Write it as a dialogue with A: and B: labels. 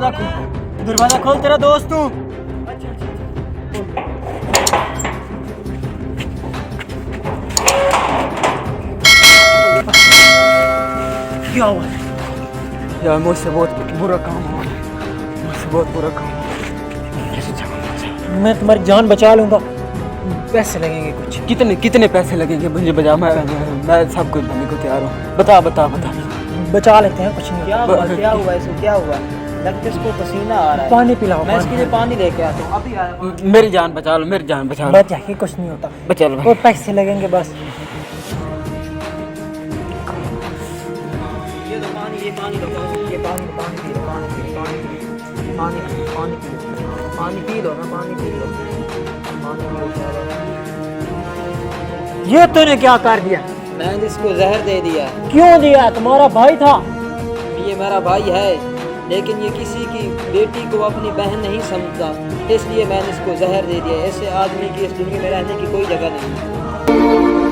A: दरवाजा खोल, तेरा दोस्त हूँ। क्या हुआ
B: यार मुझसे बहुत बुरा काम हुआ, मुझसे बहुत बुरा काम हुआ।
A: मैं तुम्हारी जान बचा लूंगा, पैसे लगेंगे कुछ।
B: कितने कितने पैसे लगेंगे मुझे बजा? मैं सब कुछ देने को तैयार हूँ। बता बता बता।
A: बचा लेते हैं, कुछ नहीं।
C: क्या हुआ इसको, क्या हुआ? लगता इसको पसीना आ रहा है।
A: पानी पिलाओ,
C: मैं इसके लिए पानी लेके आता हूँ, अभी आया हूँ।
B: मेरी जान बचा लो, मेरी जान बचा लो।
A: बच जाएगी, कुछ नहीं होता।
B: बचा लो
A: और पैसे लगेंगे बस।
C: ये तो पानी, ये पानी लो, ये पानी पी लो, पानी पी लो, पानी पी लो, पानी पी लो ना, पानी पी लो, पानी पी लो।
A: ये तूने क्या कर दिया?
C: मैंने इसको जहर दे दिया।
A: क्यों दिया? तुम्हारा भाई था।
C: ये मेरा भाई है, लेकिन ये किसी की बेटी को अपनी बहन नहीं समझता, इसलिए मैंने इसको जहर दे दिया। ऐसे आदमी की इस दुनिया में रहने की कोई जगह नहीं।